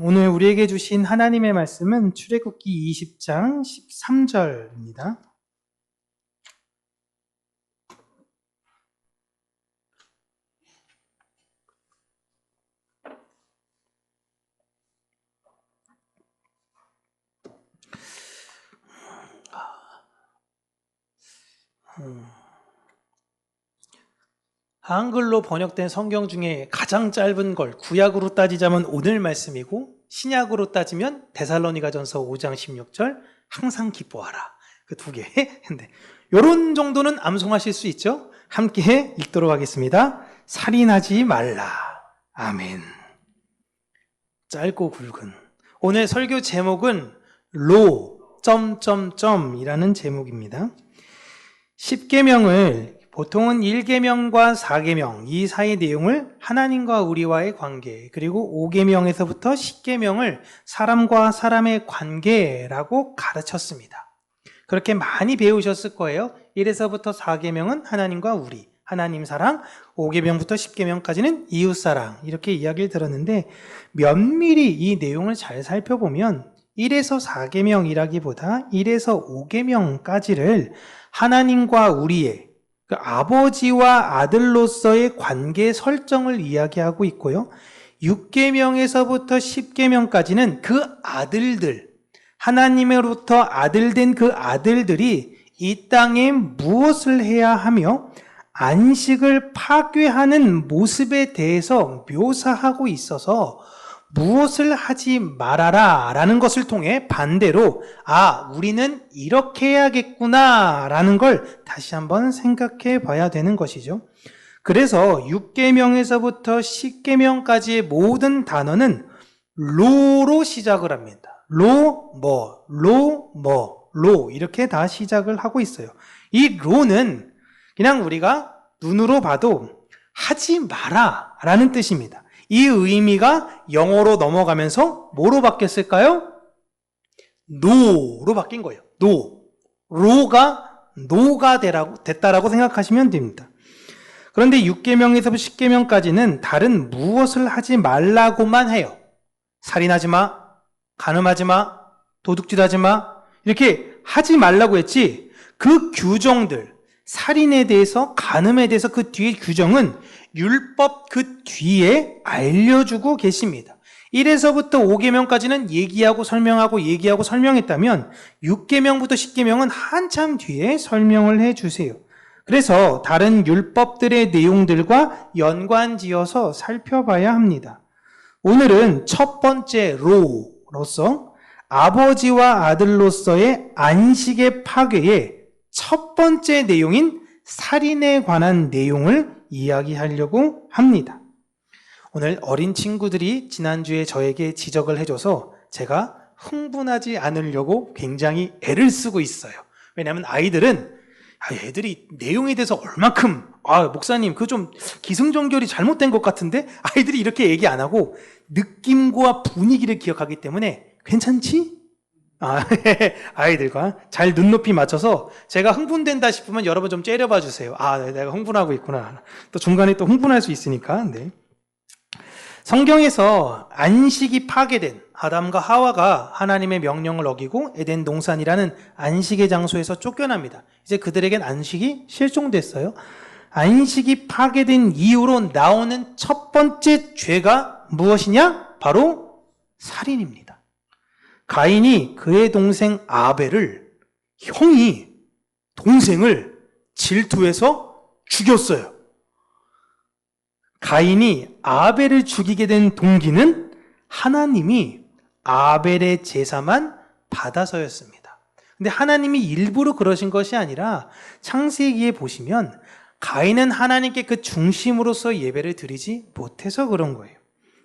오늘 우리에게 주신 하나님의 말씀은 출애굽기 20장 13절입니다. 한글로 번역된 성경 중에 가장 짧은 걸 구약으로 따지자면 오늘 말씀이고 신약으로 따지면 데살로니가전서 5장 16절 항상 기뻐하라. 그 두 개. 근데 요런 정도는 암송하실 수 있죠? 함께 읽도록 하겠습니다. 살인하지 말라. 아멘. 짧고 굵은. 오늘 설교 제목은 이라는 제목입니다. 10계명을 보통은 1계명과 4계명 이 사이의 내용을 하나님과 우리와의 관계, 그리고 5계명에서부터 10계명을 사람과 사람의 관계라고 가르쳤습니다. 그렇게 많이 배우셨을 거예요. 1에서부터 4계명은 하나님과 우리, 하나님 사랑, 5계명부터 10계명까지는 이웃 사랑, 이렇게 이야기를 들었는데 면밀히 이 내용을 잘 살펴보면 1에서 4계명이라기보다 1에서 5계명까지를 하나님과 우리의 그 아버지와 아들로서의 관계 설정을 이야기하고 있고요. 6계명에서부터 10계명까지는 그 아들들, 하나님으로부터 아들된 그 아들들이 이 땅에 무엇을 해야 하며 안식을 파괴하는 모습에 대해서 묘사하고 있어서 무엇을 하지 말아라 라는 것을 통해 반대로 우리는 이렇게 해야겠구나 라는 걸 다시 한번 생각해 봐야 되는 것이죠. 그래서 6계명에서부터 10계명까지의 모든 단어는 로로 시작을 합니다. 로 이렇게 다 시작을 하고 있어요. 이 로는 그냥 우리가 눈으로 봐도 하지 마라 라는 뜻입니다. 이 의미가 영어로 넘어가면서 뭐로 바뀌었을까요? no로 바뀐 거예요. no가 됐다라고 생각하시면 됩니다. 그런데 6계명에서부터 10계명까지는 다른 무엇을 하지 말라고만 해요. 살인하지 마, 간음하지 마, 도둑질하지 마, 이렇게 하지 말라고 했지 그 규정들, 살인에 대해서, 간음에 대해서 그 뒤에 규정은 율법 그 뒤에 알려주고 계십니다. 1에서부터 5계명까지는 얘기하고 설명했다면 6계명부터 10계명은 한참 뒤에 설명을 해주세요. 그래서 다른 율법들의 내용들과 연관지어서 살펴봐야 합니다. 오늘은 첫 번째 로로서 아버지와 아들로서의 안식의 파괴의 첫 번째 내용인 살인에 관한 내용을 이야기하려고 합니다. 오늘 어린 친구들이 지난주에 저에게 지적을 해줘서 제가 흥분하지 않으려고 굉장히 애를 쓰고 있어요. 왜냐하면 애들이 내용에 대해서 얼만큼 목사님 그거 좀 기승전결이 잘못된 것 같은데 아이들이 이렇게 얘기 안 하고 느낌과 분위기를 기억하기 때문에 괜찮지? 아이들과 잘 눈높이 맞춰서 제가 흥분된다 싶으면 여러분 좀 째려봐 주세요. 내가 흥분하고 있구나. 또 중간에 또 흥분할 수 있으니까. 네. 성경에서 안식이 파괴된 아담과 하와가 하나님의 명령을 어기고 에덴 동산이라는 안식의 장소에서 쫓겨납니다. 이제 그들에겐 안식이 실종됐어요. 안식이 파괴된 이후로 나오는 첫 번째 죄가 무엇이냐? 바로 살인입니다. 가인이 그의 동생 아벨을 형이 동생을 질투해서 죽였어요. 가인이 아벨을 죽이게 된 동기는 하나님이 아벨의 제사만 받아서였습니다. 근데 하나님이 일부러 그러신 것이 아니라 창세기에 보시면 가인은 하나님께 그 중심으로서 예배를 드리지 못해서 그런 거예요.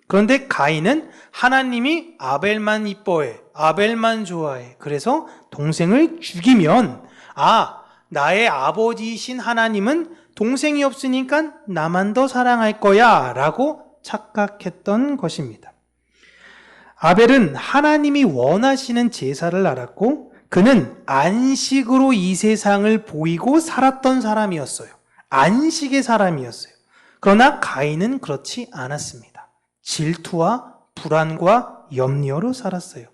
그런데 가인은 하나님이 아벨만 이뻐해, 아벨만 좋아해. 그래서 동생을 죽이면 나의 아버지이신 하나님은 동생이 없으니까 나만 더 사랑할 거야 라고 착각했던 것입니다. 아벨은 하나님이 원하시는 제사를 알았고 그는 안식으로 이 세상을 보이고 살았던 사람이었어요. 안식의 사람이었어요. 그러나 가인은 그렇지 않았습니다. 질투와 불안과 염려로 살았어요.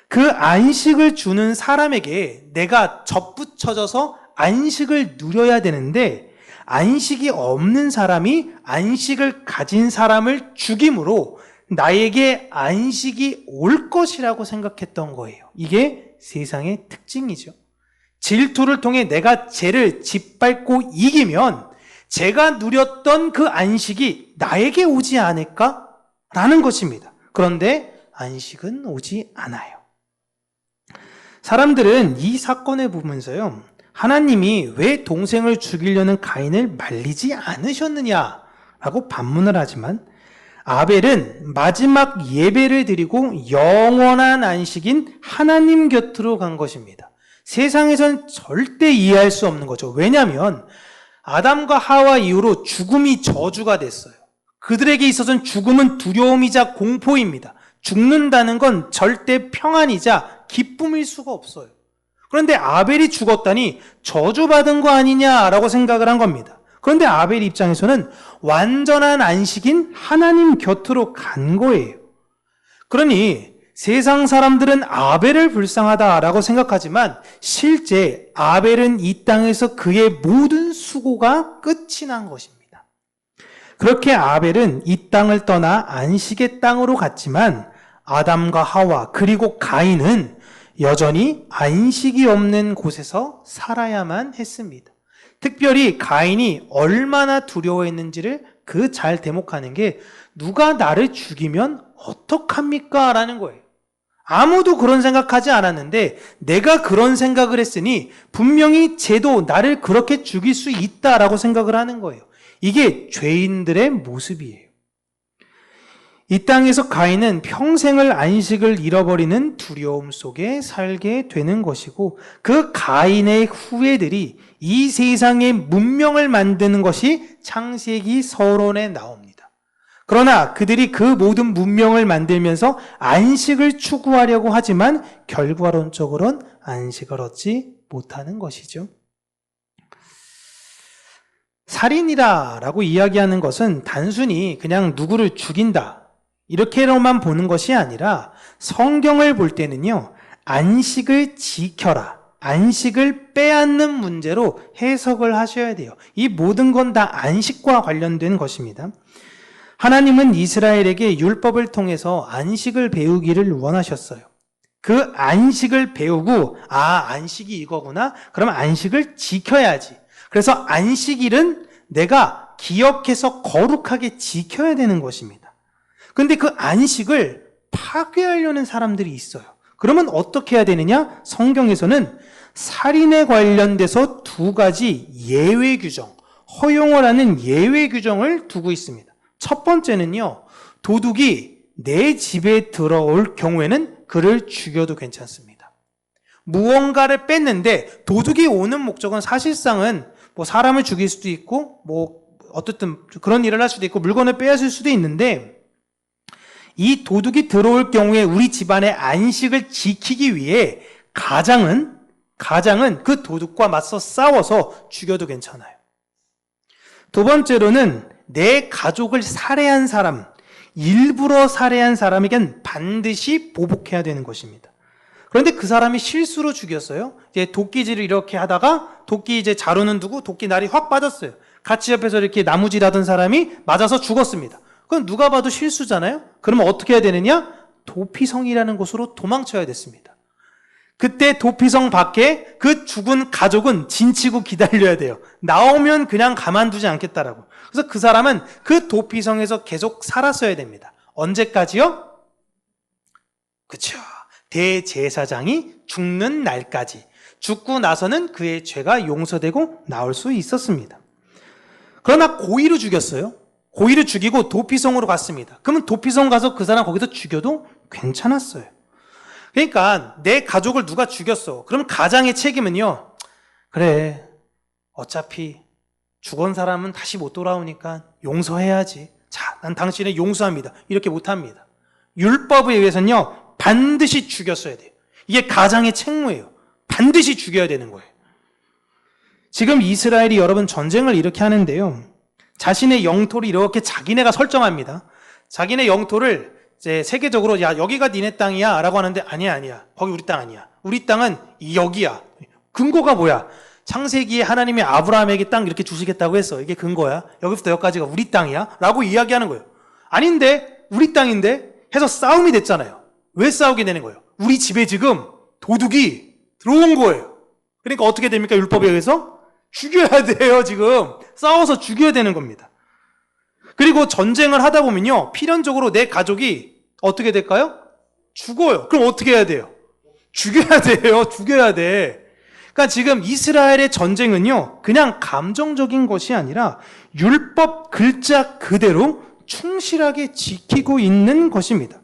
그 안식을 주는 사람에게 내가 접붙여져서 안식을 누려야 되는데 안식이 없는 사람이 안식을 가진 사람을 죽임으로 나에게 안식이 올 것이라고 생각했던 거예요. 이게 세상의 특징이죠. 질투를 통해 내가 죄를 짓밟고 이기면 제가 누렸던 그 안식이 나에게 오지 않을까라는 것입니다. 그런데 안식은 오지 않아요. 사람들은 이 사건을 보면서요, 하나님이 왜 동생을 죽이려는 가인을 말리지 않으셨느냐라고 반문을 하지만 아벨은 마지막 예배를 드리고 영원한 안식인 하나님 곁으로 간 것입니다. 세상에선 절대 이해할 수 없는 거죠. 왜냐하면 아담과 하와 이후로 죽음이 저주가 됐어요. 그들에게 있어서는 죽음은 두려움이자 공포입니다. 죽는다는 건 절대 평안이자 기쁨일 수가 없어요. 그런데 아벨이 죽었다니 저주받은 거 아니냐라고 생각을 한 겁니다. 그런데 아벨 입장에서는 완전한 안식인 하나님 곁으로 간 거예요. 그러니 세상 사람들은 아벨을 불쌍하다라고 생각하지만 실제 아벨은 이 땅에서 그의 모든 수고가 끝이 난 것입니다. 그렇게 아벨은 이 땅을 떠나 안식의 땅으로 갔지만 아담과 하와 그리고 가인은 여전히 안식이 없는 곳에서 살아야만 했습니다. 특별히 가인이 얼마나 두려워했는지를 그 잘 대목하는 게 누가 나를 죽이면 어떡합니까? 라는 거예요. 아무도 그런 생각하지 않았는데 내가 그런 생각을 했으니 분명히 쟤도 나를 그렇게 죽일 수 있다라고 생각을 하는 거예요. 이게 죄인들의 모습이에요. 이 땅에서 가인은 평생을 안식을 잃어버리는 두려움 속에 살게 되는 것이고 그 가인의 후예들이 이 세상의 문명을 만드는 것이 창세기 서론에 나옵니다. 그러나 그들이 그 모든 문명을 만들면서 안식을 추구하려고 하지만 결과론적으로는 안식을 얻지 못하는 것이죠. 살인이라고 이야기하는 것은 단순히 그냥 누구를 죽인다 이렇게로만 보는 것이 아니라 성경을 볼 때는요, 안식을 지켜라, 안식을 빼앗는 문제로 해석을 하셔야 돼요. 이 모든 건 다 안식과 관련된 것입니다. 하나님은 이스라엘에게 율법을 통해서 안식을 배우기를 원하셨어요. 그 안식을 배우고 안식이 이거구나? 그러면 안식을 지켜야지. 그래서 안식일은 내가 기억해서 거룩하게 지켜야 되는 것입니다. 근데 그 안식을 파괴하려는 사람들이 있어요. 그러면 어떻게 해야 되느냐? 성경에서는 살인에 관련돼서 두 가지 예외 규정, 허용을 하는 예외 규정을 두고 있습니다. 첫 번째는요, 도둑이 내 집에 들어올 경우에는 그를 죽여도 괜찮습니다. 무언가를 뺐는데 도둑이 오는 목적은 사실상은 뭐 사람을 죽일 수도 있고 뭐 어쨌든 그런 일을 할 수도 있고 물건을 빼앗을 수도 있는데 이 도둑이 들어올 경우에 우리 집안의 안식을 지키기 위해 가장은 그 도둑과 맞서 싸워서 죽여도 괜찮아요. 두 번째로는 내 가족을 살해한 사람, 일부러 살해한 사람에겐 반드시 보복해야 되는 것입니다. 그런데 그 사람이 실수로 죽였어요. 이제 도끼질을 이렇게 하다가 도끼 이제 자루는 두고 도끼 날이 확 빠졌어요. 같이 옆에서 이렇게 나무질 하던 사람이 맞아서 죽었습니다. 그건 누가 봐도 실수잖아요? 그러면 어떻게 해야 되느냐? 도피성이라는 곳으로 도망쳐야 됐습니다. 그때 도피성 밖에 그 죽은 가족은 진치고 기다려야 돼요. 나오면 그냥 가만두지 않겠다라고. 그래서 그 사람은 그 도피성에서 계속 살았어야 됩니다. 언제까지요? 그렇죠. 대제사장이 죽는 날까지. 죽고 나서는 그의 죄가 용서되고 나올 수 있었습니다. 그러나 고의로 죽였어요. 고의를 죽이고 도피성으로 갔습니다. 그러면 도피성 가서 그 사람 거기서 죽여도 괜찮았어요. 그러니까 내 가족을 누가 죽였어. 그럼 가장의 책임은요. 그래, 어차피 죽은 사람은 다시 못 돌아오니까 용서해야지. 자, 난 당신을 용서합니다. 이렇게 못합니다. 율법에 의해서는요. 반드시 죽였어야 돼요. 이게 가장의 책무예요. 반드시 죽여야 되는 거예요. 지금 이스라엘이 여러분 전쟁을 이렇게 하는데요. 자신의 영토를 이렇게 자기네가 설정합니다. 자기네 영토를 이제 세계적으로 야 여기가 니네 땅이야 라고 하는데 아니야 거기 우리 땅 아니야. 우리 땅은 여기야. 근거가 뭐야? 창세기에 하나님이 아브라함에게 땅 이렇게 주시겠다고 했어. 이게 근거야. 여기부터 여기까지가 우리 땅이야 라고 이야기하는 거예요. 아닌데 우리 땅인데 해서 싸움이 됐잖아요. 왜 싸우게 되는 거예요? 우리 집에 지금 도둑이 들어온 거예요. 그러니까 어떻게 됩니까? 율법에 의해서 죽여야 돼요. 지금 싸워서 죽여야 되는 겁니다. 그리고 전쟁을 하다 보면요, 필연적으로 내 가족이 어떻게 될까요? 죽어요. 그럼 어떻게 해야 돼요? 죽여야 돼요. 죽여야 돼. 그러니까 지금 이스라엘의 전쟁은요, 그냥 감정적인 것이 아니라 율법 글자 그대로 충실하게 지키고 있는 것입니다.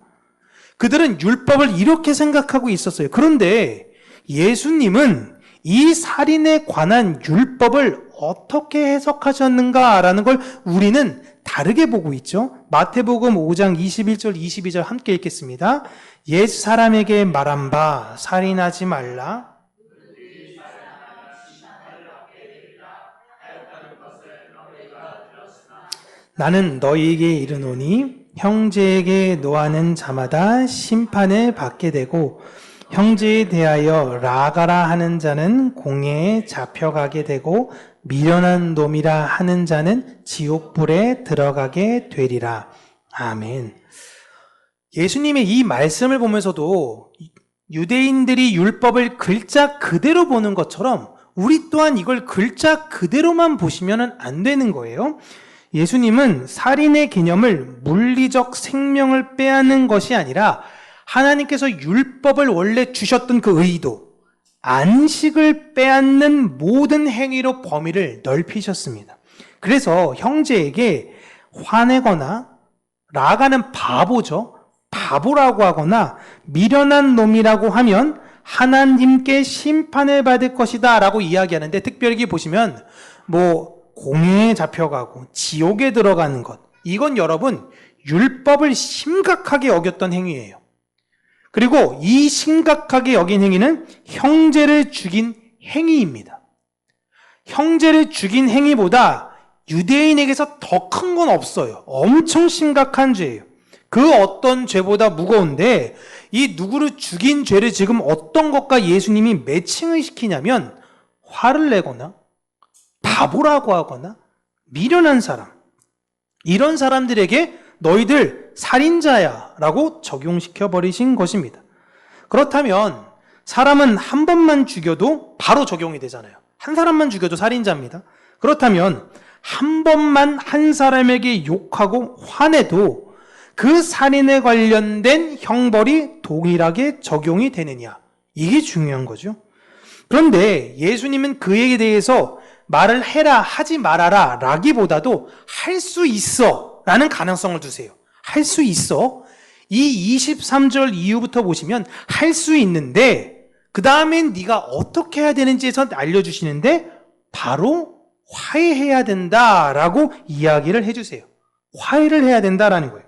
그들은 율법을 이렇게 생각하고 있었어요. 그런데 예수님은 이 살인에 관한 율법을 어떻게 해석하셨는가라는 걸 우리는 다르게 보고 있죠. 마태복음 5장 21절 22절 함께 읽겠습니다. 옛 사람에게 말한 바 살인하지 말라. 나는 너희에게 이르노니 형제에게 노하는 자마다 심판을 받게 되고 형제에 대하여 라가라 하는 자는 공회에 잡혀가게 되고 미련한 놈이라 하는 자는 지옥불에 들어가게 되리라. 아멘. 예수님의 이 말씀을 보면서도 유대인들이 율법을 글자 그대로 보는 것처럼 우리 또한 이걸 글자 그대로만 보시면 안 되는 거예요. 예수님은 살인의 개념을 물리적 생명을 빼앗는 것이 아니라 하나님께서 율법을 원래 주셨던 그 의도, 안식을 빼앗는 모든 행위로 범위를 넓히셨습니다. 그래서 형제에게 화내거나 라가는 바보죠. 바보라고 하거나 미련한 놈이라고 하면 하나님께 심판을 받을 것이다 라고 이야기하는데, 특별히 보시면 공회에 잡혀가고 지옥에 들어가는 것, 이건 여러분 율법을 심각하게 어겼던 행위예요. 그리고 이 심각하게 여긴 행위는 형제를 죽인 행위입니다. 형제를 죽인 행위보다 유대인에게서 더 큰 건 없어요. 엄청 심각한 죄예요. 그 어떤 죄보다 무거운데, 이 누구를 죽인 죄를 지금 어떤 것과 예수님이 매칭을 시키냐면 화를 내거나 바보라고 하거나 미련한 사람, 이런 사람들에게 너희들 살인자야 라고 적용시켜 버리신 것입니다. 그렇다면 사람은 한 번만 죽여도 바로 적용이 되잖아요. 한 사람만 죽여도 살인자입니다. 그렇다면 한 번만 한 사람에게 욕하고 화내도 그 살인에 관련된 형벌이 동일하게 적용이 되느냐, 이게 중요한 거죠. 그런데 예수님은 그에 대해서 말을 해라 하지 말아라 라기보다도 할 수 있어 라는 가능성을 두세요. 할 수 있어. 이 23절 이후부터 보시면 할 수 있는데, 그 다음엔 네가 어떻게 해야 되는지에서 알려주시는데 바로 화해해야 된다라고 이야기를 해주세요. 화해를 해야 된다라는 거예요.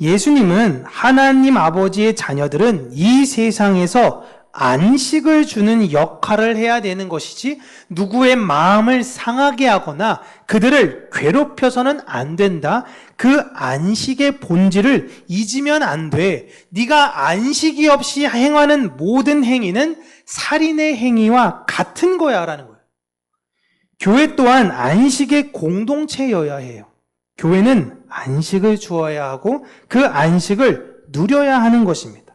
예수님은 하나님 아버지의 자녀들은 이 세상에서 안식을 주는 역할을 해야 되는 것이지 누구의 마음을 상하게 하거나 그들을 괴롭혀서는 안 된다. 그 안식의 본질을 잊으면 안 돼. 네가 안식이 없이 행하는 모든 행위는 살인의 행위와 같은 거야 라는 거예요. 교회 또한 안식의 공동체여야 해요. 교회는 안식을 주어야 하고 그 안식을 누려야 하는 것입니다.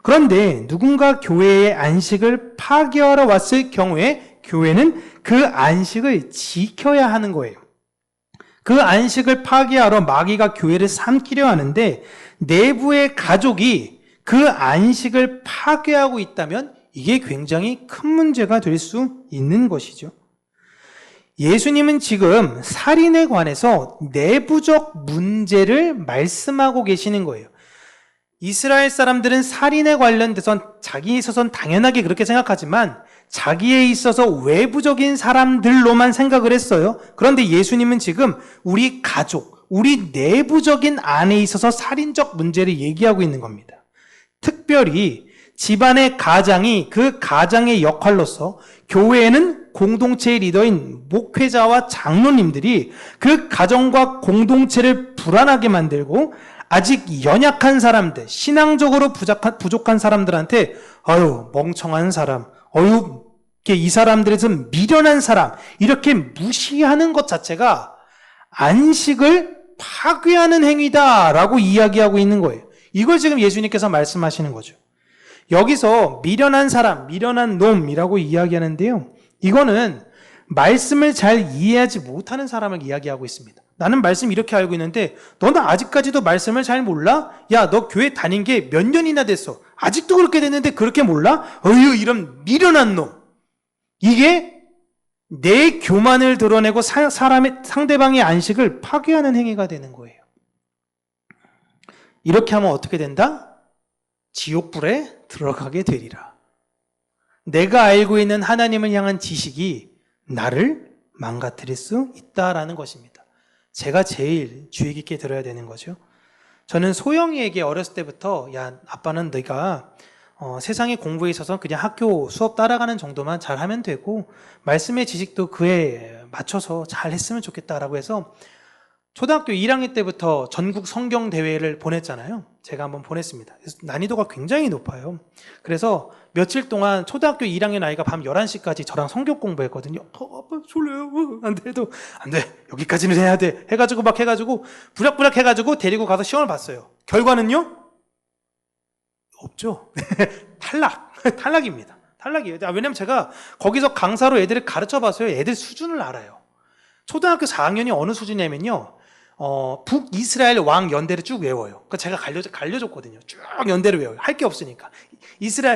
그런데 누군가 교회의 안식을 파괴하러 왔을 경우에 교회는 그 안식을 지켜야 하는 거예요. 그 안식을 파괴하러 마귀가 교회를 삼키려 하는데, 내부의 가족이 그 안식을 파괴하고 있다면 이게 굉장히 큰 문제가 될 수 있는 것이죠. 예수님은 지금 살인에 관해서 내부적 문제를 말씀하고 계시는 거예요. 이스라엘 사람들은 살인에 관련돼선 자기에 있어서는 당연하게 그렇게 생각하지만 자기에 있어서 외부적인 사람들로만 생각을 했어요. 그런데 예수님은 지금 우리 가족, 우리 내부적인 안에 있어서 살인적 문제를 얘기하고 있는 겁니다. 특별히 집안의 가장이 그 가장의 역할로서 교회에는 공동체의 리더인 목회자와 장로님들이 그 가정과 공동체를 불안하게 만들고 아직 연약한 사람들, 신앙적으로 부족한 사람들한테 아유 멍청한 사람, 어유 이 사람들에서 미련한 사람 이렇게 무시하는 것 자체가 안식을 파괴하는 행위다라고 이야기하고 있는 거예요. 이걸 지금 예수님께서 말씀하시는 거죠. 여기서 미련한 사람, 미련한 놈이라고 이야기하는데요. 이거는 말씀을 잘 이해하지 못하는 사람을 이야기하고 있습니다. 나는 말씀 이렇게 알고 있는데 너는 아직까지도 말씀을 잘 몰라? 야, 너 교회 다닌 게 몇 년이나 됐어. 아직도 그렇게 됐는데 그렇게 몰라? 어휴, 이런 미련한 놈. 이게 내 교만을 드러내고 상대방의 안식을 파괴하는 행위가 되는 거예요. 이렇게 하면 어떻게 된다? 지옥불에 들어가게 되리라. 내가 알고 있는 하나님을 향한 지식이 나를 망가뜨릴 수 있다라는 것입니다. 제가 제일 주의 깊게 들어야 되는 거죠. 저는 소영이에게 어렸을 때부터 야, 아빠는 네가 세상의 공부에 있어서 그냥 학교 수업 따라가는 정도만 잘하면 되고 말씀의 지식도 그에 맞춰서 잘 했으면 좋겠다라고 해서 초등학교 1학년 때부터 전국 성경 대회를 보냈잖아요. 제가 한번 보냈습니다. 난이도가 굉장히 높아요. 그래서 며칠 동안 초등학교 1학년 아이가 밤 11시까지 저랑 성경 공부했거든요. 아빠 졸려요. 안 돼. 여기까지는 해야 돼. 해가지고 부랴부랴 해가지고 데리고 가서 시험을 봤어요. 결과는요? 없죠. 탈락입니다. 탈락이에요. 왜냐면 제가 거기서 강사로 애들을 가르쳐 봤어요. 애들 수준을 알아요. 초등학교 4학년이 어느 수준이냐면요. 북이스라엘 왕 연대를 쭉 외워요. 그러니까 제가 갈려줬거든요. 쭉 연대를 외워요. 할 게 없으니까.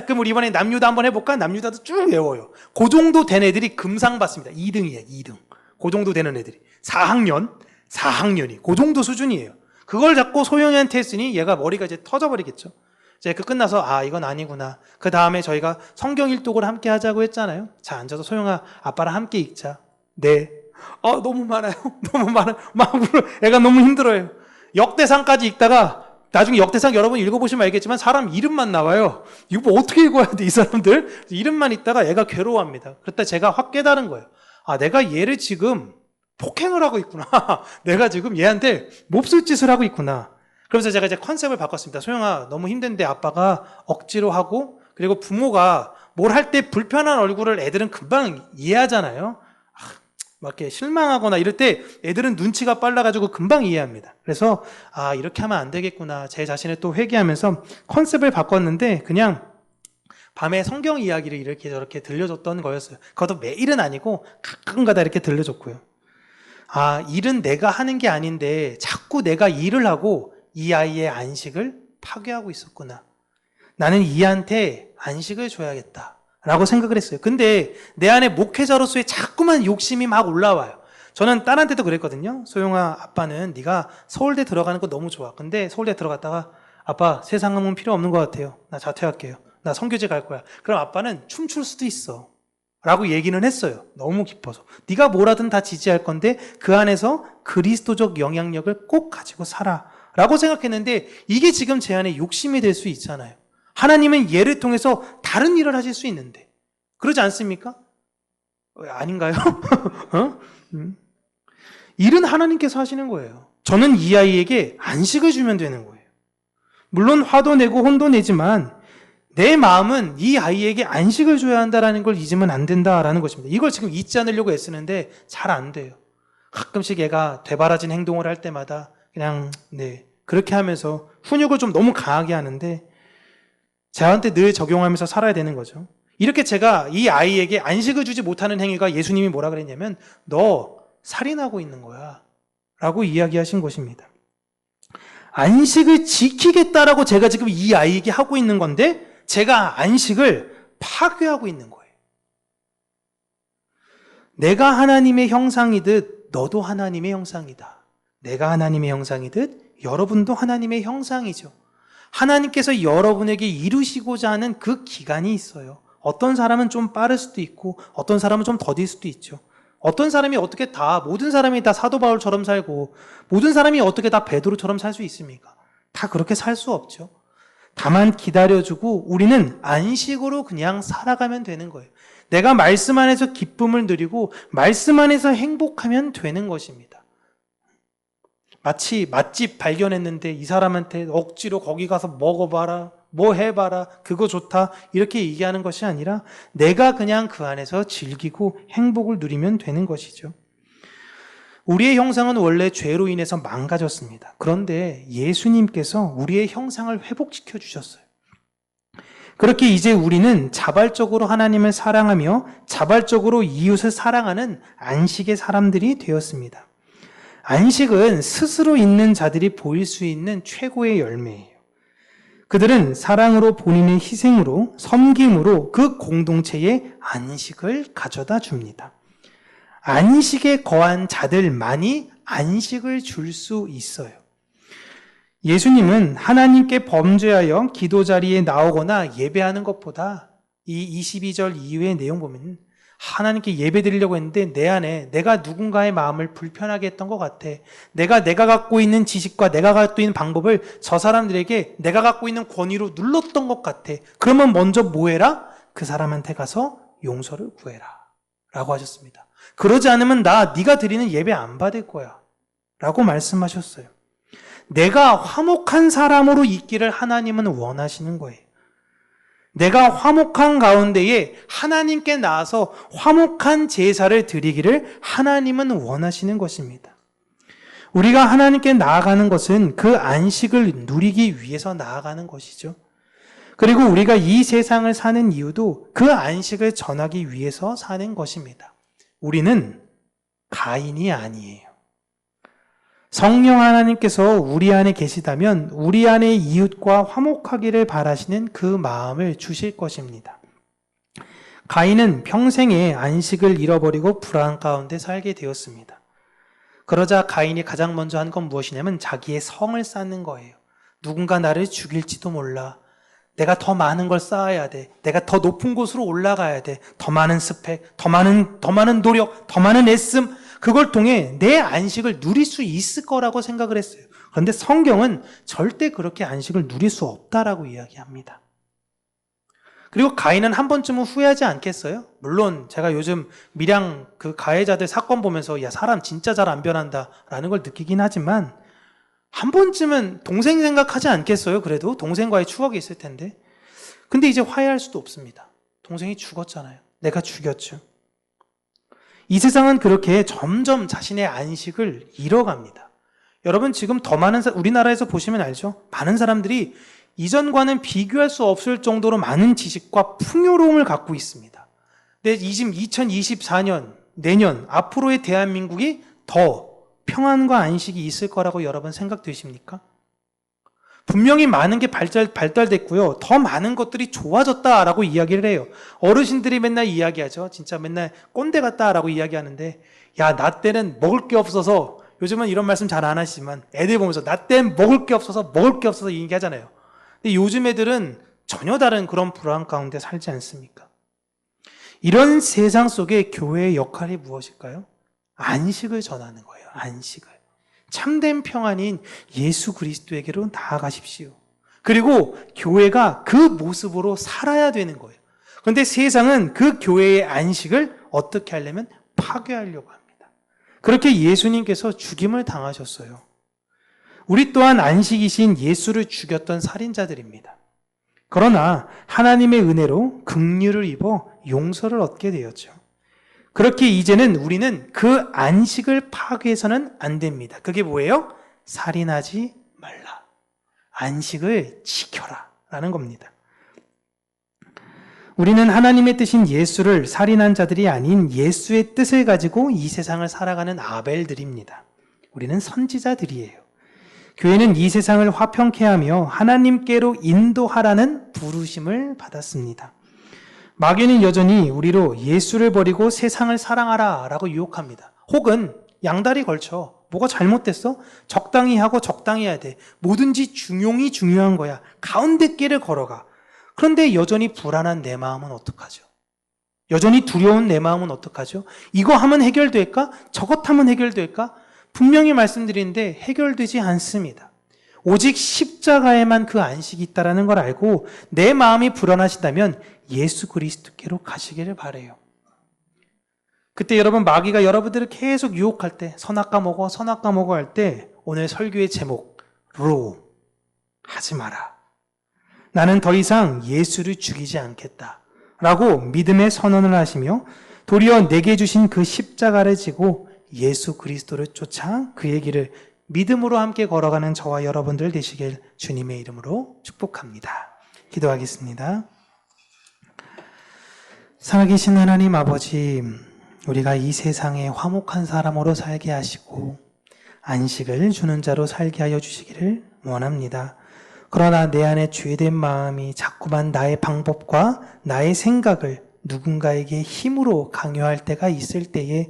그럼 우리 이번에 남유다 한번 해볼까? 남유다도 쭉 외워요. 그 정도 된 애들이 금상 받습니다. 2등이에요, 2등. 그 정도 되는 애들이. 4학년이. 그 정도 수준이에요. 그걸 자꾸 소영이한테 했으니 얘가 머리가 이제 터져버리겠죠. 이제 끝나서 이건 아니구나. 그 다음에 저희가 성경 일독을 함께 하자고 했잖아요. 자, 앉아서 소영아, 아빠랑 함께 읽자. 네. 너무 많아요. 막 애가 너무 힘들어요. 역대상까지 읽다가 나중에 역대상 여러분 읽어보시면 알겠지만 사람 이름만 나와요. 이거 뭐 어떻게 읽어야 돼, 이 사람들? 이름만 읽다가 애가 괴로워합니다. 그랬다 제가 확 깨달은 거예요. 내가 얘를 지금 폭행을 하고 있구나. 내가 지금 얘한테 몹쓸 짓을 하고 있구나. 그러면서 제가 이제 컨셉을 바꿨습니다. 소영아, 너무 힘든데 아빠가 억지로 하고 그리고 부모가 뭘 할 때 불편한 얼굴을 애들은 금방 이해하잖아요. 막 이렇게 실망하거나 이럴 때 애들은 눈치가 빨라가지고 금방 이해합니다. 그래서 이렇게 하면 안 되겠구나. 제 자신을 또 회개하면서 컨셉을 바꿨는데 그냥 밤에 성경 이야기를 이렇게 저렇게 들려줬던 거였어요. 그것도 매일은 아니고 가끔가다 이렇게 들려줬고요. 일은 내가 하는 게 아닌데 자꾸 내가 일을 하고 이 아이의 안식을 파괴하고 있었구나. 나는 이한테 안식을 줘야겠다 라고 생각을 했어요. 근데 내 안에 목회자로서의 자꾸만 욕심이 막 올라와요. 저는 딸한테도 그랬거든요. 소영아, 아빠는 네가 서울대 들어가는 거 너무 좋아. 근데 서울대 들어갔다가 아빠 세상은 필요 없는 것 같아요. 나 자퇴할게요. 나 선교제 갈 거야. 그럼 아빠는 춤출 수도 있어 라고 얘기는 했어요. 너무 기뻐서. 네가 뭘 하든 다 지지할 건데 그 안에서 그리스도적 영향력을 꼭 가지고 살아 라고 생각했는데 이게 지금 제 안에 욕심이 될 수 있잖아요. 하나님은 얘를 통해서 다른 일을 하실 수 있는데 그러지 않습니까? 아닌가요? 일은 하나님께서 하시는 거예요. 저는 이 아이에게 안식을 주면 되는 거예요. 물론 화도 내고 혼도 내지만 내 마음은 이 아이에게 안식을 줘야 한다는 걸 잊으면 안 된다라는 것입니다. 이걸 지금 잊지 않으려고 애쓰는데 잘 안 돼요. 가끔씩 얘가 되바라진 행동을 할 때마다 그냥 그렇게 하면서 훈육을 좀 너무 강하게 하는데 저한테 늘 적용하면서 살아야 되는 거죠. 이렇게 제가 이 아이에게 안식을 주지 못하는 행위가 예수님이 뭐라 그랬냐면 너 살인하고 있는 거야 라고 이야기하신 것입니다. 안식을 지키겠다라고 제가 지금 이 아이에게 하고 있는 건데 제가 안식을 파괴하고 있는 거예요. 내가 하나님의 형상이듯 너도 하나님의 형상이다. 내가 하나님의 형상이듯 여러분도 하나님의 형상이죠. 하나님께서 여러분에게 이루시고자 하는 그 기간이 있어요. 어떤 사람은 좀 빠를 수도 있고 어떤 사람은 좀 더딜 수도 있죠. 어떤 사람이 어떻게 모든 사람이 다 사도 바울처럼 살고 모든 사람이 어떻게 다 베드로처럼 살 수 있습니까? 다 그렇게 살 수 없죠. 다만 기다려주고 우리는 안식으로 그냥 살아가면 되는 거예요. 내가 말씀 안에서 기쁨을 누리고 말씀 안에서 행복하면 되는 것입니다. 마치 맛집 발견했는데 이 사람한테 억지로 거기 가서 먹어봐라, 뭐 해봐라, 그거 좋다 이렇게 얘기하는 것이 아니라 내가 그냥 그 안에서 즐기고 행복을 누리면 되는 것이죠. 우리의 형상은 원래 죄로 인해서 망가졌습니다. 그런데 예수님께서 우리의 형상을 회복시켜 주셨어요. 그렇게 이제 우리는 자발적으로 하나님을 사랑하며 자발적으로 이웃을 사랑하는 안식의 사람들이 되었습니다. 안식은 스스로 있는 자들이 보일 수 있는 최고의 열매예요. 그들은 사랑으로 본인의 희생으로 섬김으로 그 공동체에 안식을 가져다 줍니다. 안식에 거한 자들만이 안식을 줄 수 있어요. 예수님은 하나님께 범죄하여 기도 자리에 나오거나 예배하는 것보다 이 22절 이후의 내용 보면 하나님께 예배 드리려고 했는데 내 안에 내가 누군가의 마음을 불편하게 했던 것 같아. 내가 갖고 있는 지식과 내가 갖고 있는 방법을 저 사람들에게 내가 갖고 있는 권위로 눌렀던 것 같아. 그러면 먼저 뭐 해라? 그 사람한테 가서 용서를 구해라 라고 하셨습니다. 그러지 않으면 네가 드리는 예배 안 받을 거야 라고 말씀하셨어요. 내가 화목한 사람으로 있기를 하나님은 원하시는 거예요. 내가 화목한 가운데에 하나님께 나아서 화목한 제사를 드리기를 하나님은 원하시는 것입니다. 우리가 하나님께 나아가는 것은 그 안식을 누리기 위해서 나아가는 것이죠. 그리고 우리가 이 세상을 사는 이유도 그 안식을 전하기 위해서 사는 것입니다. 우리는 가인이 아니에요. 성령 하나님께서 우리 안에 계시다면 우리 안에 이웃과 화목하기를 바라시는 그 마음을 주실 것입니다. 가인은 평생에 안식을 잃어버리고 불안 가운데 살게 되었습니다. 그러자 가인이 가장 먼저 한 건 무엇이냐면 자기의 성을 쌓는 거예요. 누군가 나를 죽일지도 몰라. 내가 더 많은 걸 쌓아야 돼. 내가 더 높은 곳으로 올라가야 돼. 더 많은 스펙, 더 많은 노력, 더 많은 애씀, 그걸 통해 내 안식을 누릴 수 있을 거라고 생각을 했어요. 그런데 성경은 절대 그렇게 안식을 누릴 수 없다라고 이야기합니다. 그리고 가인은 한 번쯤은 후회하지 않겠어요? 물론 제가 요즘 밀양 그 가해자들 사건 보면서 야 사람 진짜 잘 안 변한다라는 걸 느끼긴 하지만 한 번쯤은 동생 생각하지 않겠어요? 그래도 동생과의 추억이 있을 텐데. 근데 이제 화해할 수도 없습니다. 동생이 죽었잖아요. 내가 죽였죠. 이 세상은 그렇게 점점 자신의 안식을 잃어갑니다. 여러분 지금 더 많은 우리나라에서 보시면 알죠? 많은 사람들이 이전과는 비교할 수 없을 정도로 많은 지식과 풍요로움을 갖고 있습니다. 근데 지금 2024년 내년 앞으로의 대한민국이 더 평안과 안식이 있을 거라고 여러분 생각되십니까? 분명히 많은 게 발달됐고요. 더 많은 것들이 좋아졌다라고 이야기를 해요. 어르신들이 맨날 이야기하죠. 진짜 맨날 꼰대 같다라고 이야기하는데 야, 나 때는 먹을 게 없어서 요즘은 이런 말씀 잘 안 하시지만 애들 보면서 나 때는 먹을 게 없어서 얘기하잖아요. 근데 요즘 애들은 전혀 다른 그런 불안 가운데 살지 않습니까? 이런 세상 속에 교회의 역할이 무엇일까요? 안식을 전하는 거예요. 안식을. 참된 평안인 예수 그리스도에게로 나아가십시오. 그리고 교회가 그 모습으로 살아야 되는 거예요. 그런데 세상은 그 교회의 안식을 어떻게 하려면 파괴하려고 합니다. 그렇게 예수님께서 죽임을 당하셨어요. 우리 또한 안식이신 예수를 죽였던 살인자들입니다. 그러나 하나님의 은혜로 긍휼을 입어 용서를 얻게 되었죠. 그렇게 이제는 우리는 그 안식을 파괴해서는 안 됩니다. 그게 뭐예요? 살인하지 말라. 안식을 지켜라 라는 겁니다. 우리는 하나님의 뜻인 예수를 살인한 자들이 아닌 예수의 뜻을 가지고 이 세상을 살아가는 아벨들입니다. 우리는 선지자들이에요. 교회는 이 세상을 화평케 하며 하나님께로 인도하라는 부르심을 받았습니다. 마귀는 여전히 우리로 예수를 버리고 세상을 사랑하라 라고 유혹합니다. 혹은 양다리 걸쳐. 뭐가 잘못됐어? 적당히 하고 적당히 해야 돼. 뭐든지 중용이 중요한 거야. 가운데 길을 걸어가. 그런데 여전히 불안한 내 마음은 어떡하죠? 여전히 두려운 내 마음은 어떡하죠? 이거 하면 해결될까? 저것 하면 해결될까? 분명히 말씀드리는데 해결되지 않습니다. 오직 십자가에만 그 안식이 있다는 걸 알고 내 마음이 불안하시다면 예수 그리스도께로 가시기를 바라요. 그때 여러분 마귀가 여러분들을 계속 유혹할 때 선악과 먹어 할 때 오늘 설교의 제목로 하지 마라. 나는 더 이상 예수를 죽이지 않겠다 라고 믿음의 선언을 하시며 도리어 내게 주신 그 십자가를 지고 예수 그리스도를 쫓아 그의 길을 믿음으로 함께 걸어가는 저와 여러분들 되시길 주님의 이름으로 축복합니다. 기도하겠습니다. 살아계신 하나님 아버지, 우리가 이 세상에 화목한 사람으로 살게 하시고 안식을 주는 자로 살게 하여 주시기를 원합니다. 그러나 내 안에 죄된 마음이 자꾸만 나의 방법과 나의 생각을 누군가에게 힘으로 강요할 때가 있을 때에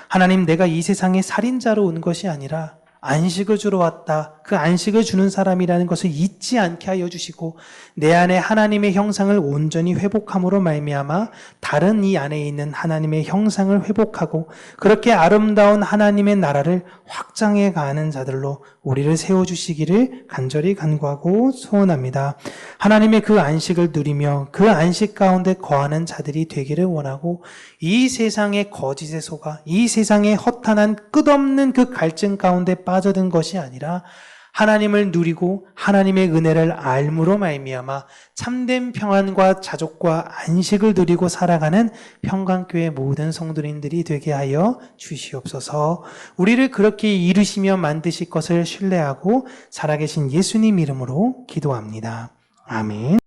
하나님, 내가 이 세상에 살인자로 온 것이 아니라 안식을 주러 왔다. 그 안식을 주는 사람이라는 것을 잊지 않게 하여 주시고 내 안에 하나님의 형상을 온전히 회복함으로 말미암아 다른 이 안에 있는 하나님의 형상을 회복하고 그렇게 아름다운 하나님의 나라를 확장해 가는 자들로 우리를 세워주시기를 간절히 간구하고 소원합니다. 하나님의 그 안식을 누리며 그 안식 가운데 거하는 자들이 되기를 원하고 이 세상의 거짓에 속아 이 세상의 허탄한 끝없는 그 갈증 가운데 빠져든 것이 아니라 하나님을 누리고 하나님의 은혜를 알므로 말미암아 참된 평안과 자족과 안식을 누리고 살아가는 평강교회 모든 성도님들이 되게 하여 주시옵소서. 우리를 그렇게 이루시며 만드실 것을 신뢰하고 살아계신 예수님 이름으로 기도합니다. 아멘.